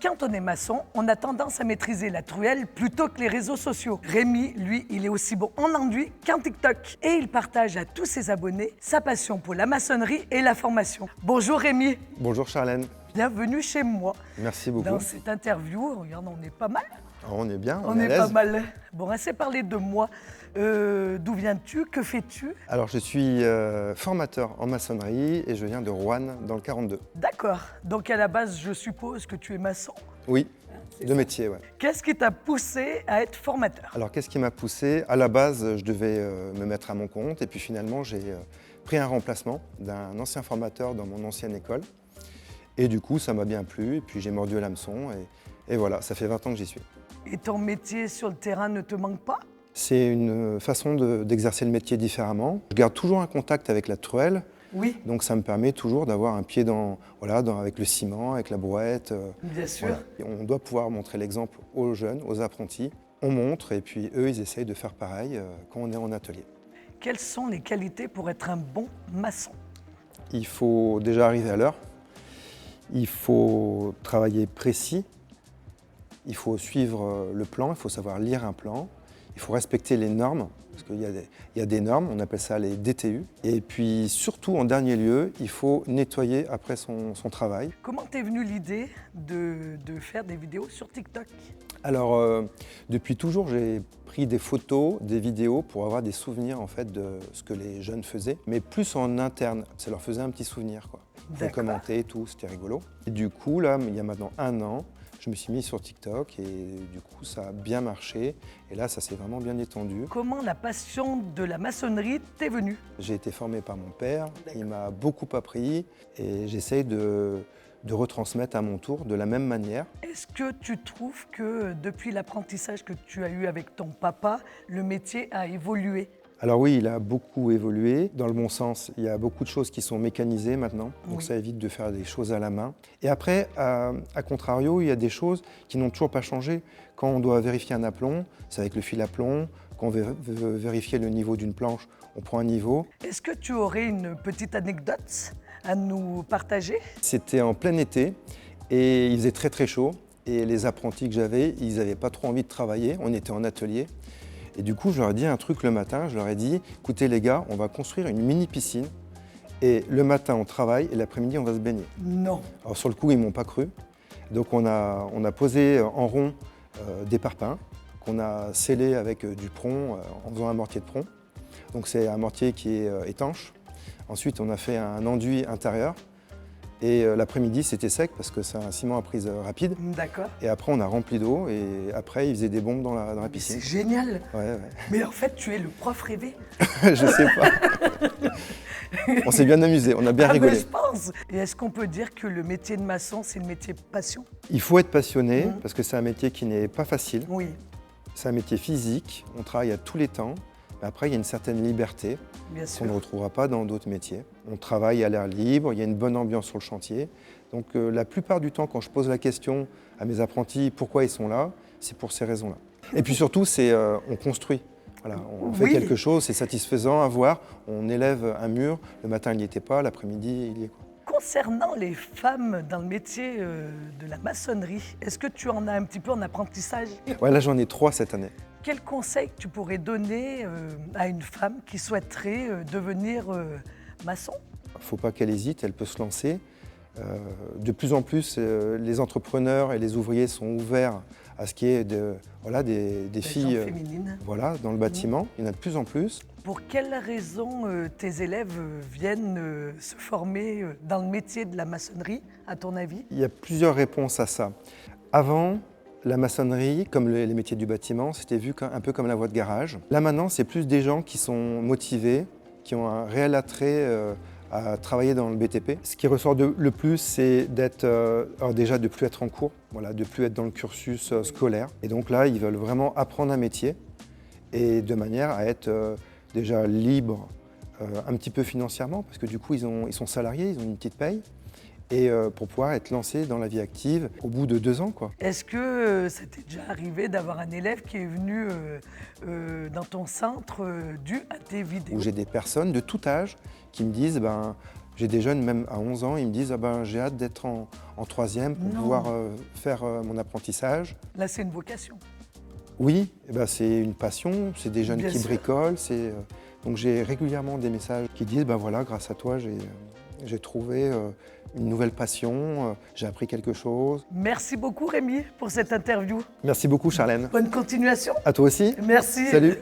Quand on est maçon, on a tendance à maîtriser la truelle plutôt que les réseaux sociaux. Rémi, lui, il est aussi bon en enduit qu'en TikTok. Et il partage à tous ses abonnés sa passion pour la maçonnerie et la formation. Bonjour Rémi. Bonjour Charlène. Bienvenue chez moi. Merci beaucoup. Dans cette interview, regarde, on est pas mal. On est bien, On est à est l'aise. pas mal. Bon, assez parlé de moi. D'où viens-tu? Que fais-tu? Alors je suis formateur en maçonnerie et je viens de Roanne dans le 42. D'accord. Donc à la base, je suppose que tu es maçon. Oui, de métier, ouais. Qu'est-ce qui t'a poussé à être formateur? Alors qu'est-ce qui m'a poussé? À la base, je devais me mettre à mon compte et puis finalement j'ai pris un remplacement d'un ancien formateur dans mon ancienne école. Et du coup, ça m'a bien plu et puis j'ai mordu à l'hameçon et voilà, ça fait 20 ans que j'y suis. Et ton métier sur le terrain ne te manque pas? C'est une façon d'exercer le métier différemment. Je garde toujours un contact avec la truelle. Oui, Donc ça me permet toujours d'avoir un pied avec le ciment, avec la brouette. bien sûr. Voilà. Et on doit pouvoir montrer l'exemple aux jeunes, aux apprentis. On montre et puis eux, ils essayent de faire pareil quand on est en atelier. Quelles sont les qualités pour être un bon maçon? Il faut déjà arriver à l'heure. Il faut travailler précis. Il faut suivre le plan, il faut savoir lire un plan. Il faut respecter les normes, parce qu'il y a des normes, on appelle ça les DTU. Et puis surtout, en dernier lieu, il faut nettoyer après son travail. Comment t'es venue l'idée de faire des vidéos sur TikTok? Alors, depuis toujours, j'ai pris des photos, des vidéos pour avoir des souvenirs en fait, de ce que les jeunes faisaient, mais plus en interne. Ça leur faisait un petit souvenir, quoi. Ils D'accord. commentaient et tout, c'était rigolo. Et du coup, là, il y a maintenant 1 an, je me suis mis sur TikTok et du coup, ça a bien marché. Et là, ça s'est vraiment bien étendu. Comment la passion de la maçonnerie t'est venue? J'ai été formé par mon père, il m'a beaucoup appris et j'essaye de retransmettre à mon tour de la même manière. Est-ce que tu trouves que depuis l'apprentissage que tu as eu avec ton papa, le métier a évolué? Alors oui, il a beaucoup évolué, dans le bon sens. Il y a beaucoup de choses qui sont mécanisées maintenant, donc Oui. ça évite de faire des choses à la main. Et après, à contrario, il y a des choses qui n'ont toujours pas changé. Quand on doit vérifier un aplomb, c'est avec le fil à plomb. Quand on veut vérifier le niveau d'une planche, on prend un niveau. Est-ce que tu aurais une petite anecdote à nous partager? C'était en plein été et il faisait très très chaud. Et les apprentis que j'avais, ils n'avaient pas trop envie de travailler. On était en atelier. Et du coup, je leur ai dit un truc le matin. Je leur ai dit, écoutez les gars, on va construire une mini piscine. Et le matin, on travaille et l'après-midi, on va se baigner. Non. Alors sur le coup, ils ne m'ont pas cru. Donc on a posé en rond des parpaings qu'on a scellés avec du plomb en faisant un mortier de plomb. Donc c'est un mortier qui est étanche. Ensuite, on a fait un enduit intérieur. Et l'après-midi, c'était sec parce que c'est un ciment à prise rapide. D'accord. Et après, on a rempli d'eau et après, ils faisaient des bombes dans la C'est piscine. génial. Ouais. Mais en fait, tu es le prof rêvé. Je sais pas. On s'est bien amusé, on a bien Ah ben, rigolé. je pense. Et est-ce qu'on peut dire que le métier de maçon, c'est le métier passion? Il faut être passionné parce que c'est un métier qui n'est pas facile. Oui, C'est un métier physique, on travaille à tous les temps. Mais après, il y a une certaine liberté bien qu'on sûr. ne retrouvera pas dans d'autres métiers. On travaille à l'air libre, il y a une bonne ambiance sur le chantier. Donc la plupart du temps, quand je pose la question à mes apprentis pourquoi ils sont là, c'est pour ces raisons-là. Et puis surtout, c'est on construit. Voilà, on fait Oui. quelque chose, c'est satisfaisant à voir. On élève un mur, le matin il n'y était pas, l'après-midi il y est. Concernant les femmes dans le métier de la maçonnerie, est-ce que tu en as un petit peu en apprentissage? Ouais, là j'en ai 3 cette année. Quel conseil tu pourrais donner à une femme qui souhaiterait devenir maçon? Il ne faut pas qu'elle hésite, elle peut se lancer. De plus en plus, les entrepreneurs et les ouvriers sont ouverts à ce qui est des filles féminines. dans le bâtiment. Il y en a de plus en plus. Pour quelles raisons tes élèves viennent se former dans le métier de la maçonnerie, à ton avis? Il y a plusieurs réponses à ça. Avant, la maçonnerie, comme les métiers du bâtiment, c'était vu un peu comme la voie de garage. Là maintenant, c'est plus des gens qui sont motivés, qui ont un réel attrait à travailler dans le BTP. Ce qui ressort le plus, c'est d'être, déjà de ne plus être en cours, de ne plus être dans le cursus scolaire. Et donc là, ils veulent vraiment apprendre un métier et de manière à être déjà libres un petit peu financièrement, parce que du coup, ils sont salariés, ils ont une petite paye. Et pour pouvoir être lancé dans la vie active au bout de 2 ans, quoi. Est-ce que ça t'est déjà arrivé d'avoir un élève qui est venu dans ton centre dû à tes vidéos? Où j'ai des personnes de tout âge qui me disent J'ai des jeunes, même à 11 ans, ils me disent ah ben, j'ai hâte d'être en troisième pour Non. pouvoir faire mon apprentissage. Là, c'est une vocation. Oui, eh ben, c'est une passion, c'est des jeunes Bien qui sûr. bricolent. Donc j'ai régulièrement des messages qui disent ben voilà, grâce à toi, j'ai trouvé une nouvelle passion, j'ai appris quelque chose. Merci beaucoup, Rémi, pour cette interview. Merci beaucoup, Charlène. Bonne continuation. À toi aussi. Merci. Salut.